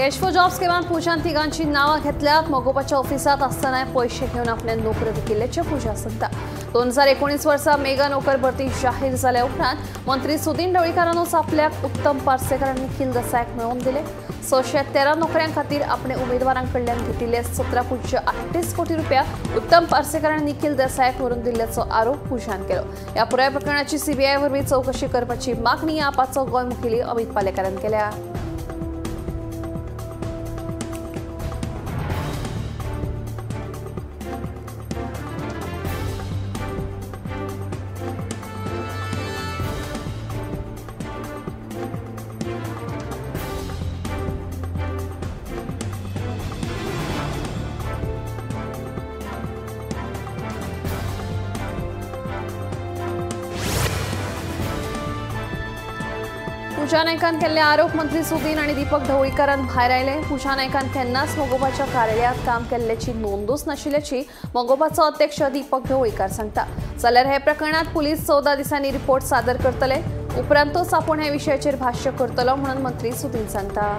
Cash for job स्किमान पुजान तिगांची नावां घेतल्यात. मोगोपाच्या ऑफिसात आसतना पैसे घेवन आपल्या नोकऱ्यो विकिल्ल्याचे पुजा सांगता. 2019 वर्सा मेगा नोकर भरती जाहीर जाल्या उपरांत मंत्री सुदीन ढवळीकारानूच आपल्याक उत्तम पार्सेकार निखिल देसायाक मेळोवन दिले. 613 नोकऱ्यां खातीर आपणे उमेदवारांकडल्यान घेतिल्ले 17.38 कोटी रुपया उत्तम पार्सेकारान निखिल देसायाक व्हरून दिल्ल्याचो आरोप पुजान केलो. ह्या पुराय प्रकरणाची सीबीआय वरवीं चौकशी करपाची मागणी आपाचो गोंय मुखेली अमित पालेकारान केल्या. पूजा नायकान केल्ले आरोप मंत्री सुदीन आणि दीपक ढवळीकारान भायर आयले. पूजा नायकान केन्नाच मोगोपाच्या कार्यालयात काम केल्ल्याची नोंदूच नाशिल्ल्याची मोगोपाचो अध्यक्ष दीपक ढवळीकार सांगता. जाल्यार हे प्रकरणात पुलीस 14 दिसांनी रिपोर्ट सादर करतले. उपरांतूच आपूण हे विशयाचेर भाष्य करतलो म्हणून मंत्री सुदीन सांगता.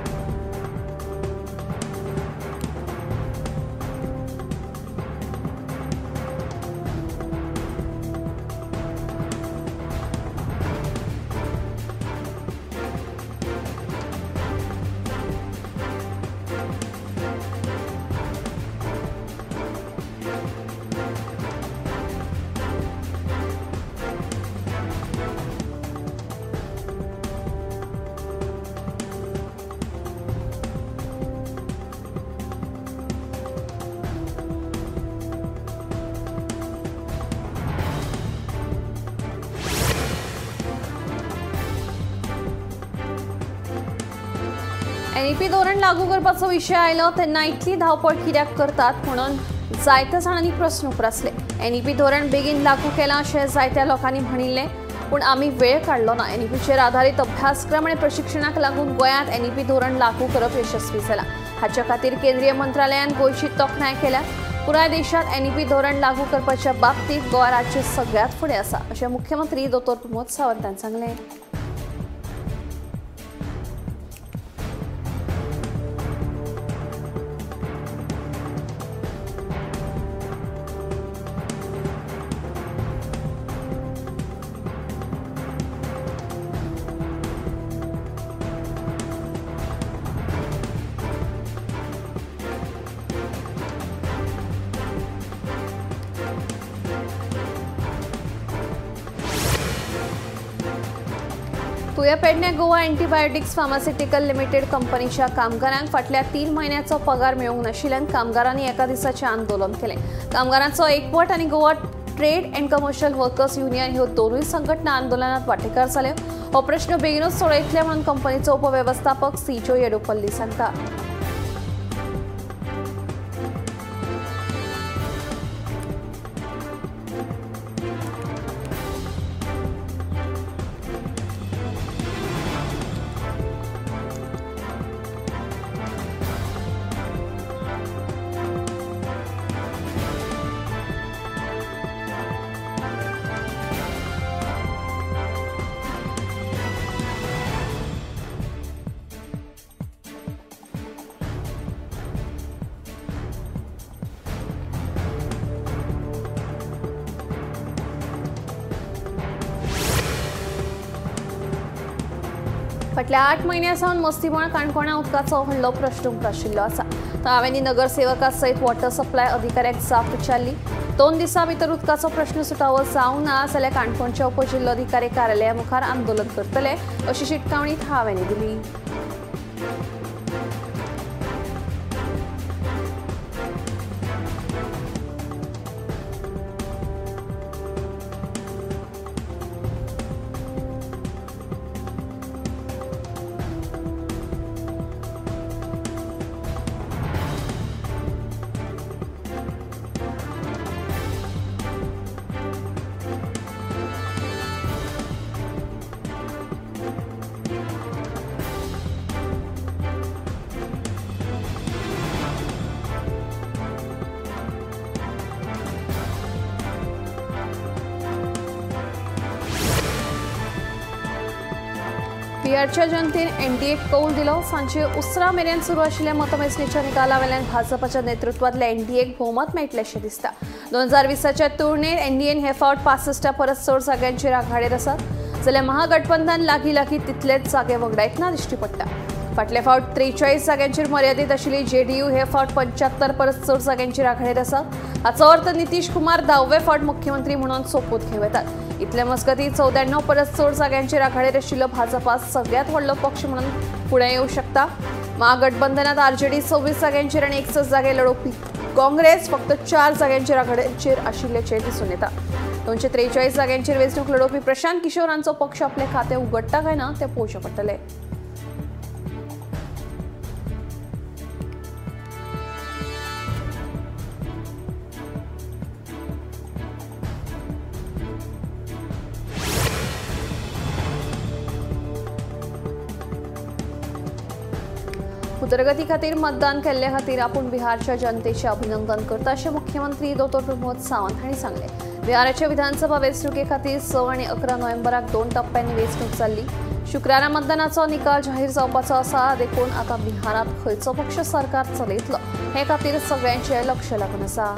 एनईपी धोरण लागू करपाचो विषय आयलो तेन्ना इतली धावपळ कित्याक करतात म्हणून जायत्या जाणांनी प्रस्न उपरासले. एनईपी धोरण बेगीन लागू केलां अशें जायत्या लोकांनी म्हणिल्लें, पूण आमी वेळ काडलो ना. एनईपीचेर आधारीत अभ्यासक्रम आनी प्रशिक्षणाक लागून गोंयांत एनईपी धोरण लागू करप यशस्वी जालां. हाचे खातीर केंद्रीय मंत्रालयान गोंयची तोखणाय केल्या. पुराय देशांत एनईपी धोरण लागू करपाच्या बाबतींत गोंय राज्य सगळ्यांत फुडें आसा अशें मुख्यमंत्री दोतोर प्रमोद सावंतान सांगलें. तुया Pedne Goa antibiotics pharmaceutical limited कंपनीच्या कामगारांक फाटल्या 3 म्हयन्याचो पगार मेळूंक नाशिल्ल्यान कामगारांनी एका दिसाचें आंदोलन केलें. कामगारांचो एकवट आनी Goa trade and commercial workers union ह्यो दोनूय संघटना आंदोलनात वांटेकार जाल्यो. हो प्रश्न बेगीनूच सोडयतले म्हणून कंपनीचो उपवेवस्थापक सीजो येडुपल्ली सांगता. फाटल्या 8 म्हयन्यांसावन मस्तीमळ काणकोणा उदकाचो व्हडलो प्रश्न उप्राशिल्लो आसा. थळाव्यांनी नगरसेवका सयत वॉटर सप्लाय अधिकाऱ्याक जाप विचारली. 2 दिसां भितर उदकाचो प्रश्न सुटावो जावंक ना जाल्यार काणकोणच्या उपजिल्लोधिकारी कार्यालया मुखार आंदोलन करतले अशी शिटकावणी थळाव्यांनी दिली. बिहारच्या जनतेन एनडीएक कौल दिलो. सांजे उसरा मेरेन सुरू आशिल्ल्या मतमेजणीच्या निकालावेल्यान भाजपाच्या नेतृत्वातल्या एनडीएक भोवमत मेळटलेशें दिसता. 2020च्या तुळनेत एनडीएन हे फावट 65 परस चड जाग्यांचेर आघाडीर आसा, जाल्यार महागठबंधन लागीं तितलेच जागे वगडायतना दिश्टी पडटा. फाटले फावट 43 जाग्यांचेर मर्यादीत आशिल्ली जेडीयू हे फावट 75 परस चड जाग्यांचेर आघाडीर आसा. हाचो अर्थ नितीश कुमार 10वे फावट मुख्यमंत्री म्हणून सोपूत घेवं येतात. इतले मजगतीं 94 परस चड जाग्यांचेर आघाडीर आशिल्लो भाजपा सगळ्यांत व्हडलो पक्ष म्हणून फुडें येवंक शकता. महागठबंधनात आरजेडी 26 जाग्यांचेर आनी 61 जागे लडोवपी काँग्रेस फक्त 4 जाग्यांचेर आघाडीचेर आशिल्ल्याचें दिसून येता. 243 जाग्यांचेर वेंचणूक लडोवपी प्रशांत किशोर हांचो पक्ष आपले खातें उगडटा काय ना तें पळोवचें पडटलें. उदरगती खातीर मतदान केल्ले खातीर आपूण बिहारच्या जनतेचें अभिनंदन करता अशें मुख्यमंत्री डॉ. प्रमोद सावंत हांणी सांगलें. बिहाराच्या विधानसभा वेंचणुके खातीर 6 आनी 11 नोव्हेंबराक 2 टप्प्यांनी वेंचणूक जाल्ली. शुक्रारा मतदानाचो निकाल जाहीर जावपाचो आसा. देखून आतां बिहारांत खंयचो पक्ष सरकार चलयतलो हे खातीर सगळ्यांचें लक्ष लागून आसा.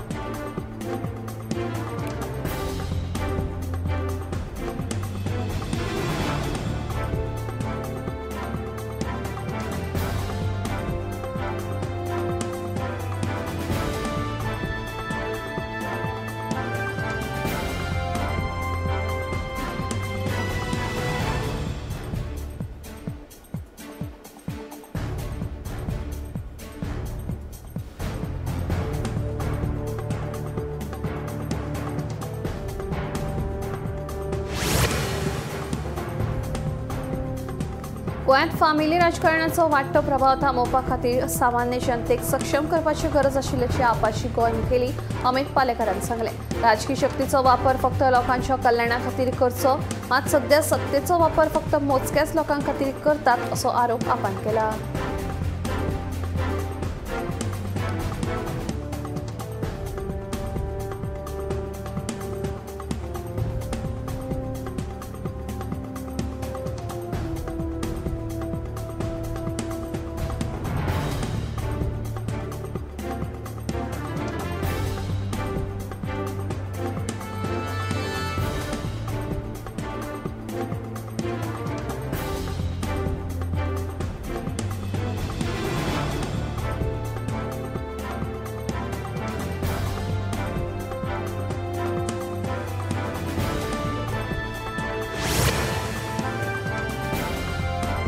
गोंयांत फामिली राजकारणाचो वाडटो प्रभाव थांबोवपा खातीर सामान्य जनतेक सक्षम करपाची गरज आशिल्ल्याची आपाशी गोंय मुखेली अमित पालेकरान सांगलें. राजकीय शक्तीचो वापर फक्त लोकांच्या कल्याणा खातीर करचो, मात सध्या सत्तेचो वापर फक्त मोजक्याच लोकां खातीर करतात असो आरोप आपान केला.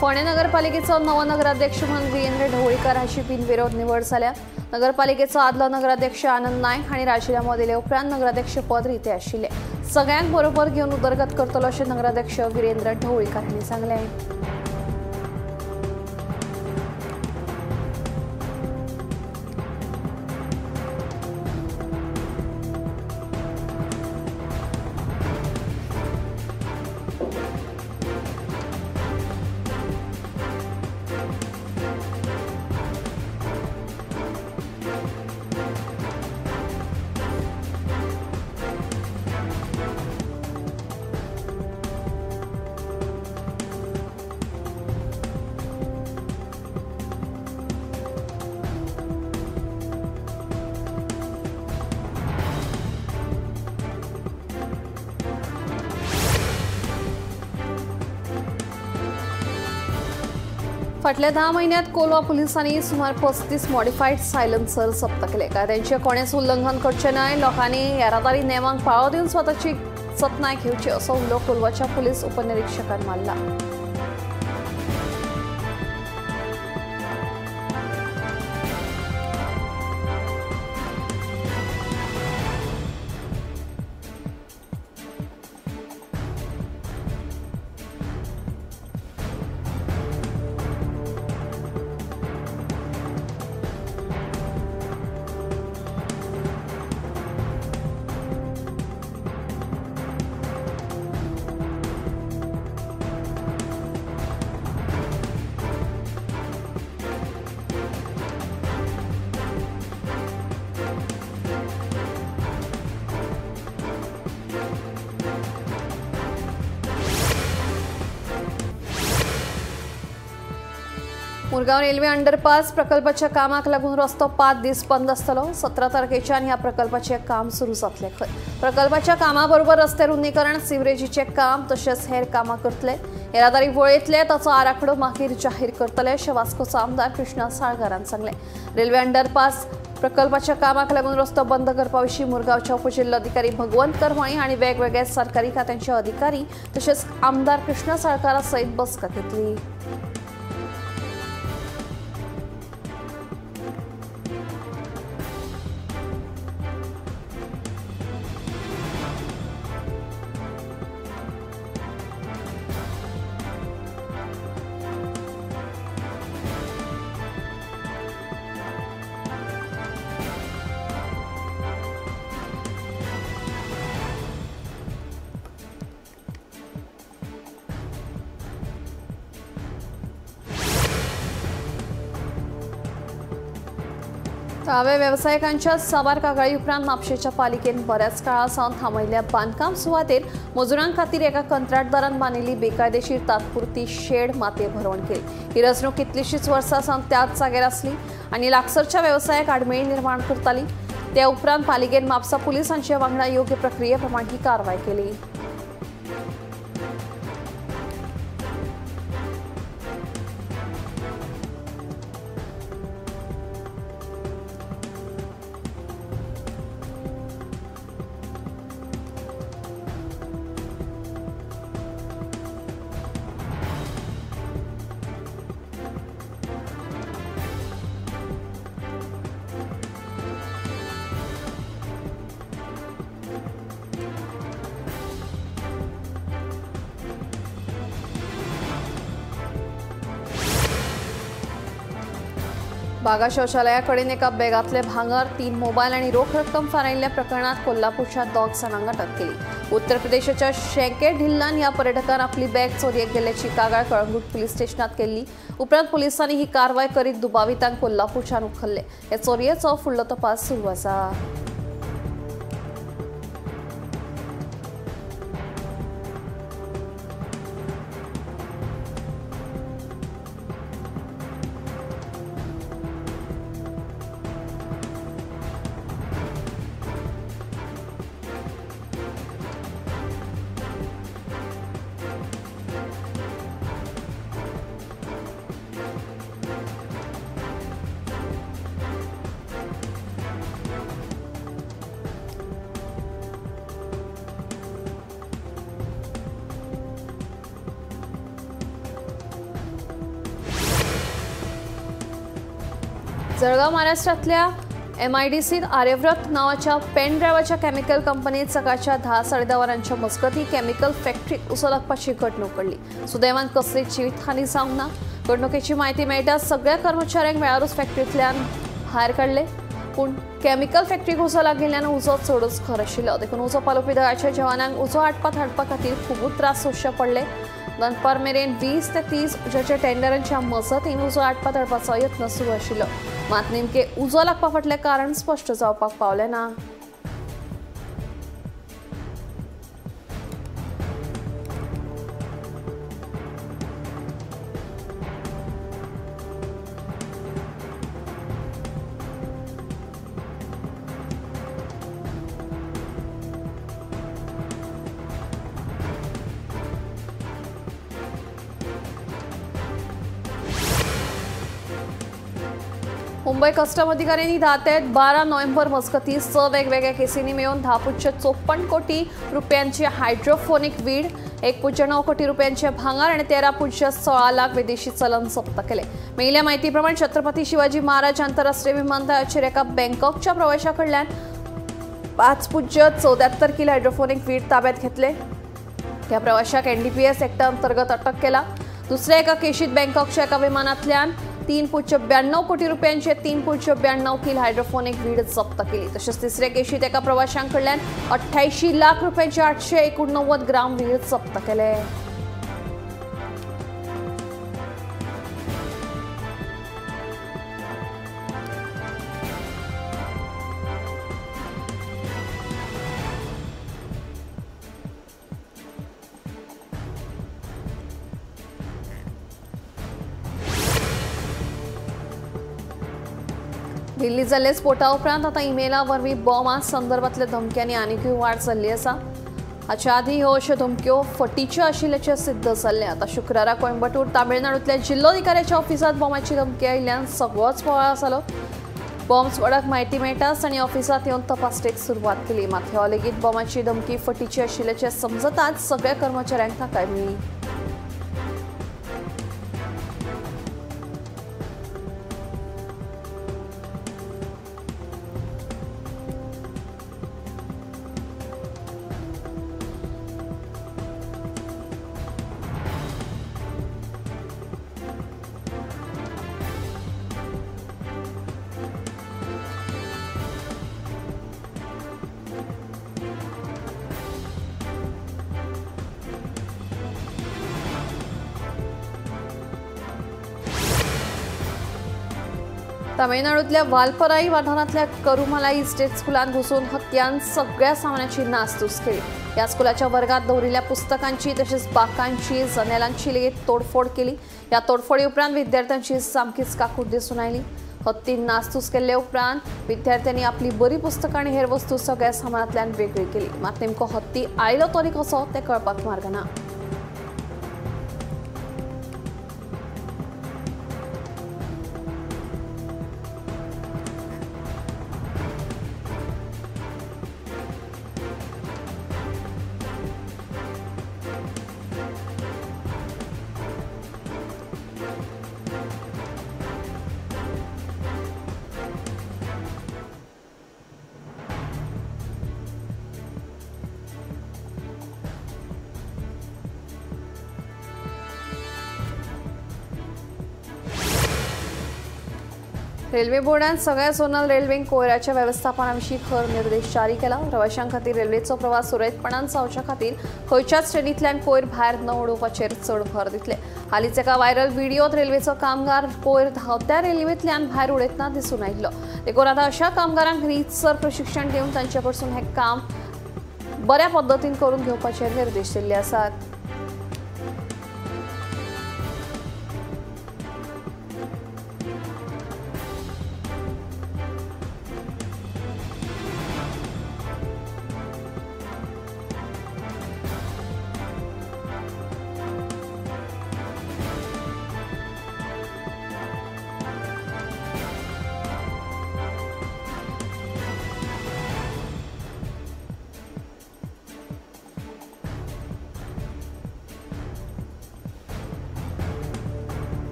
फोंडें नगरपालिकेचो नवो नगराध्यक्ष म्हणून वीरेंद्र ढवळीकर हाची बिनविरोध निवड जाल्या. नगरपालिकेचो आदलो नगराध्यक्ष आनंद नायक हांणी राजिनामो दिले उपरांत नगराध्यक्ष पद रिते आशिल्ले. सगळ्यांक बरोबर घेवन उदरगत करतलो अशें नगराध्यक्ष वीरेंद्र ढवळीकर हांणी सांगलें. फाटल्या 10 म्हयन्यांत कोलवा पुलिसांनी सुमार 35 मॉडिफायड सायलन्सर जप्त केले. कायद्यांचें कोणेच उल्लंघन करचें न्हय, लोकांनी येरादारी नेमांक पाळो दिवन स्वताची जतनाय घेवची असो उलो कोलवाच्या पुलीस उपनिरीक्षकान मारला. मुरगांव रेल्वे अंडरपास प्रकल्पाच्या कामाक लागून रस्तो 5 दीस बंद आसतलो। 17 तारखेच्यान ह्या प्रकल्पाचे काम सुरू जातले। प्रकल्पाच्या कामाबरोबर रस्ते रुंदीकरण, सिवरेजीचे काम तशेंच हेर कामां करतले। येरादारी वळयतले ताचो आराखडो मागीर जाहीर करतले अशें वास्कोचो आमदार कृष्णा साळकारान सांगले। रेल्वे अंडरपास प्रकल्पाच्या कामाक लागून रस्तो बंद करपा विशीं मुरगांवच्या उपजिल्हाधिकारी भगवंत करमळी आनी वेगवेगळ्या सरकारी खात्यांचे अधिकारी तशेंच आमदार कृष्णा साळकारा सयत बसका घेतली। थळाव्या वेवसायिकांच्या साबार कागाळी उपरांत म्हापशेच्या पालिकेन बऱ्याच काळासावन थांबयल्ल्या बांदकाम सुवातेर मजुरां खातीर एका कंत्राटदारान बांदिल्ली बेकायदेशीर तात्पुरती शेड मातये भरवण केली। ही रचणूक कितलीशींच वर्सां सावन त्याच जाग्यार आसली आनी लागसरच्या वेवसायाक आडमेळी निर्माण करताली। त्या उपरांत पालिकेन म्हापसा पुलिसांचे वांगडा योग्य प्रक्रिये प्रमाण ही कारवाय केली। बागा शौचालयाकडेन एका बॅगांतले भांगर, 3 मोबायल आनी रोख रक्कम फारायल्ल्या प्रकरणात कोल्हापूरच्या 2 जाणांक अटक केली। उत्तर प्रदेशाच्या शेंके ढिल्लान ह्या पर्यटकान आपली बॅग चोरयेक गेल्ल्याची कागाळ कळंगूट पुलीस स्टेशनात केल्ली। उपरांत पुलिसांनी ही कारवाय करीत दुबावितांक कोल्हापूरच्यान उखल्ले। हे चोरयेचो फुडलो तपास सुरू आसा। जळगाव महाराष्ट्रातल्या MIDCत आर्यव्रत नावाच्या पेन ड्रायव्हरच्या केमिकल कंपनीत सकाळच्या 10-10:30 वरांच्या मजगती केमिकल फॅक्टरीत उसो लागपाची घडणूक घडली। सुदैवान कसलीच जीवितहानी जावंक ना। घडणुकेची म्हायती मेळटाच सगळ्या कर्मचाऱ्यांक वेळारूच फॅक्टरींतल्यान भायर काडले, पूण केमिकल फॅक्टरीक उजो लागिल्ल्यान उजो चडूच खर आशिल्लो। देखून उजो पालोवपी दळाच्या जवानांक उजो हाडपा खातीर खूब त्रास सोंसचे पडले। दनपार मेरेन 20 ते 30 उज्याच्या टेंडरांच्या मजतीन उजो हाडपाचो यत्न सुरू आशिल्लो। मात नेमके उजो लागपा फाटलें कारण स्पश्ट जावपाक पावलें ना। मुंबई कस्टम अधिकाऱ्यांनी 10 ते 12 नोव्हेंबर मजगती 6 वेगवेगळ्या केसींनी मेळून 10.54 कोटी रुपयांचे हायड्रोफोनिक वीड, 1.9 कोटी रुपयांचे भांगार आणि 13.16 लाख विदेशी चलन जप्त केले। मेळिल्ल्या म्हायती प्रमाण छत्रपती शिवाजी महाराज आंतरराष्ट्रीय विमानतळाचेर एका बँकॉकच्या प्रवाशाकडल्यान 5.74 किलो हायड्रोफोनिक वीड ताब्यात घेतले। त्या प्रवाशाक NDPS एक्ट अंतर्गत अटक केला। दुसऱ्या एका केशीत बँकॉकच्या एका विमानातल्यान 3.92 कोटी रुपयांचे 3.92 किलो हायड्रोफोनिक वीड जप्त केली। तसेच तिसऱ्या केशीत एका प्रवाशांकडल्यान 88 लाख रुपयांचे 889 ग्राम वीड जप्त केले। दिल्ली जाल्ले स्फोटा उपरांत आतां इमेला वरवीं बॉम्बा संदर्भातल्या धमक्यांनी आनीकूय वाड जाल्ली आसा। हाच्या आदीं ह्यो अश्यो धमक्यो फटीच्यो आशिल्ल्याचें सिद्ध जाल्लें। आतां शुक्रारा कोयंबटूर तामिळनाडूंतल्या जिल्लोधिकाऱ्याच्या ऑफिसांत बॉम्बाची धमकी आयिल्ल्यान सगळोच बोवाळ जालो। बॉम्ब स्फोटाक म्हायती मेळटाच तांणी ऑफिसांत येवन तपासणेक सुरवात केली। मात ह्यो लेगीत बॉम्बाची धमकी फटीची आशिल्ल्याचें समजताच सगळ्या कर्मचाऱ्यांक ताकाय मेळ्ळी। तामिळनाडूतल्या वालपराई वाठारांतल्या करुमलाई स्टेट स्कुलांत घुसून हत्यान सगळ्या सामानाची नासधूस केली। ह्या स्कुलाच्या वर्गात दवरिल्ल्या पुस्तकांची तशेंच बाकांची जनेलांची लेगीत तोडफोड केली। ह्या तोडफोडी उपरांत विद्यार्थ्यांची सामकीच काकूट दिसून आयली। हत्तीन नासधूस केल्ले उपरांत विद्यार्थ्यांनी आपली बरी पुस्तकां आनी हेर वस्तू सगळ्या सामानांतल्यान वेगळी केली। मात नेमको हत्ती आयलो तरी कसो तें कळपाक मार्ग ना। रेल्वे बोर्डान सगळ्या झोनल रेल्वेंक कोयराच्या वेवस्थापनाविशीं खर निर्देश जारी केला। प्रवाशांक खातीर रेल्वेचो प्रवास सुरळीतपणान जावच्या खातीर खंयच्याच ट्रेनींतल्यान कोयर भायर न उडोवपाचेर चड भर दितले। हालींच एका व्हायरल व्हिडिओत रेल्वेचो कामगार कोयर धांवत्या रेल्वेंतल्यान भायर उडयतना दिसून आयिल्लो। देखून आतां अशा कामगारांक रीतसर प्रशिक्षण दिवन तांचे कडसून हें काम बऱ्या पद्दतीन करून घेवपाचे निर्देश दिल्ले आसात।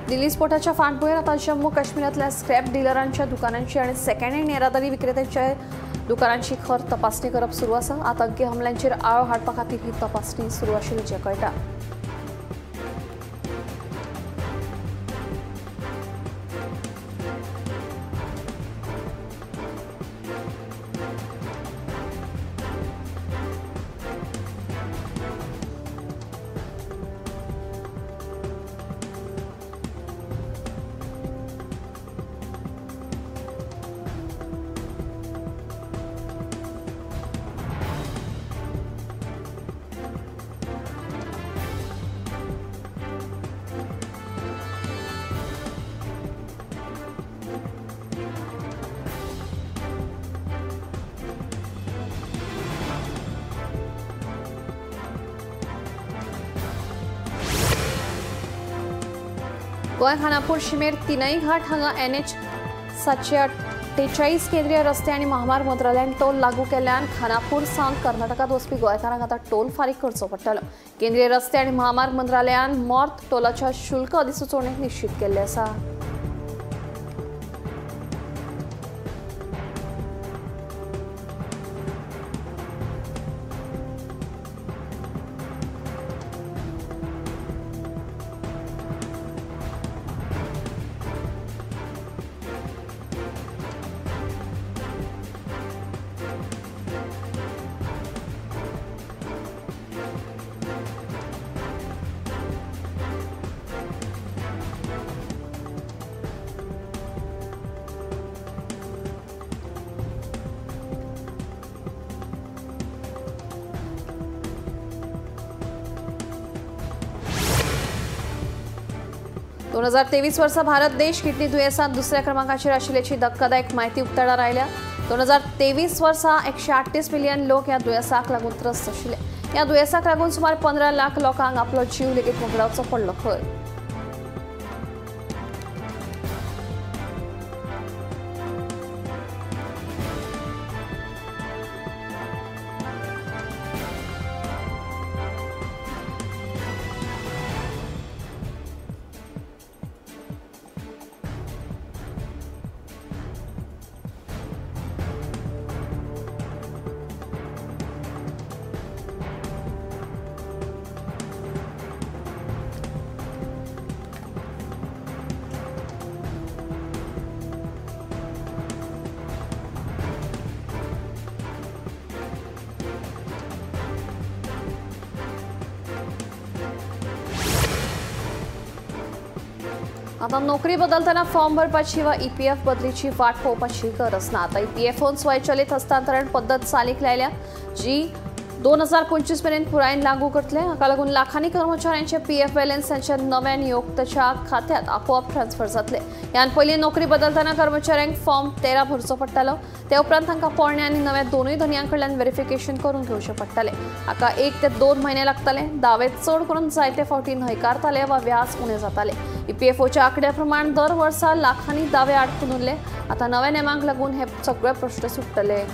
दिल्ली स्फोटाच्या फाटभुंयेर आतां जम्मू काश्मीरांतल्या स्क्रॅप डिलरांच्या दुकानांची आनी सेकंड हँड येरादारी विक्रेत्यांच्या दुकानांची खर तपासणी करप सुरू आसा। आतंकी हमल्यांचेर आळो हाडपा खातीर ही तपासणी सुरू आशिल्ल्याचें कळटा। गोंय खानापूर शिमेर तिनय घाट हांगा NH 748 केंद्रीय रस्ते आनी महामार्ग मंत्रालयान टोल लागू केल्ल्यान खानापूर सावन कर्नाटकात वचपी गोंयकारांक आतां टोल फारीक करचो पडटलो। केंद्रीय रस्ते आनी महामार्ग मंत्रालयान मोर्त टोलाच्या शुल्क अधिसुचोवणेक निश्चित केल्ले आसा। 2023 वर्सा भारत देश किडनी दुयेंसांत दुसऱ्या क्रमांकाचेर आशिल्ल्याची धक्कादायक म्हायती उक्ताडार आयल्या। 2023 वर्सा 138 मिलियन लोक ह्या दुयेंसाक लागून त्रस्त आशिल्ले। ह्या दुयेंसाक लागून सुमार 15 लाख लोकांक आपलो जीव लेगीत वगडावचो पडलो खंय। आता नोकरी बदलताना फॉर्म भरपाची वा ईपीएफ बदलीची वाट पळोवपाची गरज ना। आता ईपीएफओन स्वयंचलित हस्तांतरण पद्दत चालीक लायल्या, जी 2025 पर्यंत पुरायन लागू करतले। हाका लागून लाखांनी कर्मचाऱ्यांचे पीएफ बॅलन्स त्यांच्या नव्या नियोक्त्याच्या खात्यात आपोआप ट्रान्सफर जातले। ह्यान पयलीं नोकरी बदलताना कर्मचाऱ्यांक फॉर्म 13 भरचो पडटालो, ते उपरांत तांकां पोरण्या आनी नव्या दोनूय धन्यांकडल्यान व्हेरिफिकेशन करून घेवचें पडटालें। हाका 1 ते 2 म्हयने लागताले। दावे चड करून जायते फावटी न्हयकारताले वा व्याज उणें जाताले। ईपीएफओच्या आंकड्या प्रमाण दर वर्सा लाखांनी दावे आडकून उरले। आता नव्या नेमांक लागून हे सगळे प्रश्न सुटतले।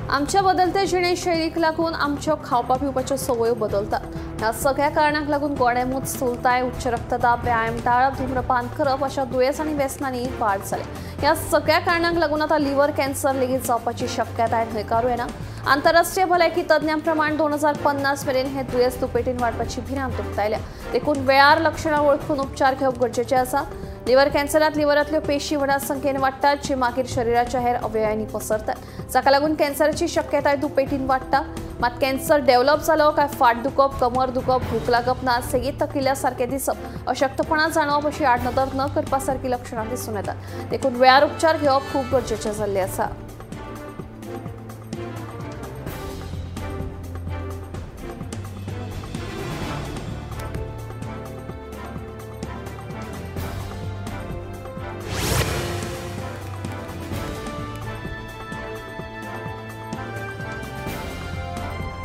आमच्या बदलते जिणेशैलीक लागून आमच्यो खावपा पिवपाच्यो संवयो बदलतात। ह्या सगळ्या कारणांक लागून गोडेमूत, स्थूलताय, उच्च रक्तदाब, व्यायाम टाळप, धूम्रपान करप अशा दुयेंस आनी व्यसनांनी वाड जाल्या। ह्या सगळ्या कारणांक लागून आता लिव्हर कॅन्सर लेगीत जावपाची शक्यताय न्हयकारूं येना। आंतरराष्ट्रीय भलायकी तज्ञां प्रमाण 2050 मेरेन हे दुयेंस दुपेटीन वाडपाची भिरांत उक्तायल्या। देखून वेळार लक्षणां वळखून उपचार घेवप गरजेचें आसा। लिव्हर कॅन्सरांत लिव्हरांतल्यो पेशी व्हडा संख्येन वाडटात, जे मागीर शरिराच्या हेर अवयवांनी पसरतात। जाका लागून कॅन्सराची शक्यताय दुपेटीन वाडटा। मात कॅन्सर डेव्हलप जालो काय फाट दुखप, कमर दुखप, भूक लागप ना, सेगीत थकिल्ल्या सारखे दिसप, अशक्तपणा जाणवप अशी आडनदर न करपा सारखी लक्षणां दिसून येतात। देखून वेळार उपचार घेवप खूब गरजेचें जाल्लें आसा।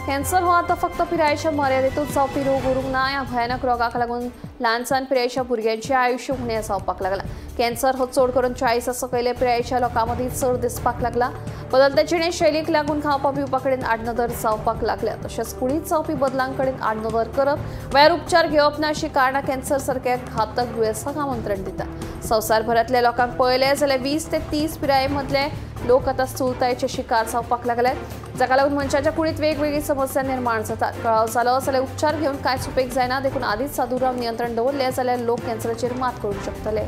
कॅन्सर हो आता फक्त पिरायेच्या मर्यादेतूच जावपी रोग उरूंक ना। ह्या भयानक रोगाक लागून ल्हानसान पिरायेच्या भुरग्यांचें आयुश्य उणें जावपाक लागला। कॅन्सर हो चड करून 40 सकयले पिरायेच्या लोकां मदीं चड दिसपाक लागला। बदलते जिणेशैलीक लागून खावपा पिवपा कडेन आडनदर जावपाक लागल्या। तशेंच कुडींत जावपी बदलांक कडेन आडनदर करप, वेळार उपचार घेवप ना अशी कारणां कॅन्सर सारख्या घातक दुयेंसाक आमंत्रण दिता। संवसारभरांतल्या लोकांक पळयले जाल्यार 20 ते 30 पिराये मदले लोक आता स्थूलतायेचे शिकार जावपाक लागल्यात। जाका लागून मनशाच्या कुडींत वेगवेगळी समस्या निर्माण जातात। कळाव जालो जाल्यार उपचार घेवन कांयच उपेग जायना। देखून आदींच सादुराव नियंत्रण दवरलें जाल्यार लोक कॅन्सराचेर मात करूंक शकतले।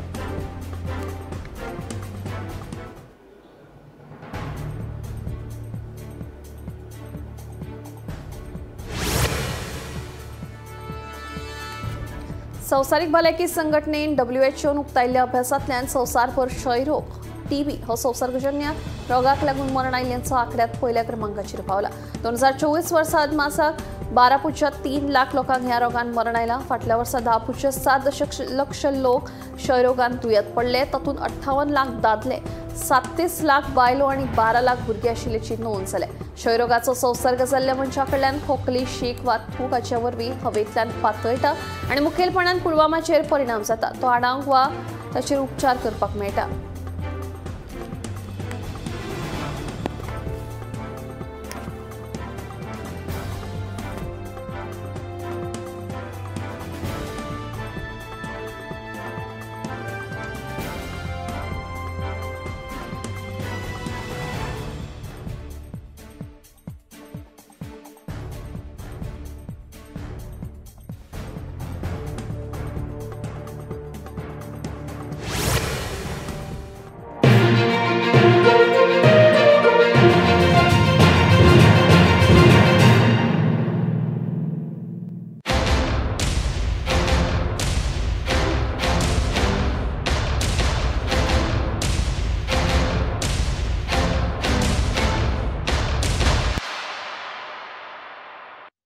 संवसारीक भलायकी संघटनेन WHO उक्तायल्ल्या अभ्यासांतल्यान संवसारभर क्षयरोग, टीबी हो संसर्गजन्य रोगाक लागून मरण आयिल्ल्यांचो आंकड्यात पयल्या क्रमांकाचेर पावला। 2024 वर्सा अदमासाक 12.3 लाख लोकांक ह्या रोगान मरण आयलां। फाटल्या वर्सा 10.7 लक्ष लोक क्षयरोगान दुयेंत पडले। तातूंत 58 लाख दादले, 37 लाख बायलो आनी 12 लाख भुरगे आशिल्ल्याची नोंद जाल्या। क्षयरोगाचो संसर्ग जाल्ल्या मनशा कडल्यान खोकली, शीक वा थूक हाच्या वरवीं हवेंतल्यान पातळटा आनी मुखेलपणान पुलवामाचेर परिणाम जाता। तो आडावंक वा ताचेर उपचार करपाक मेळटा।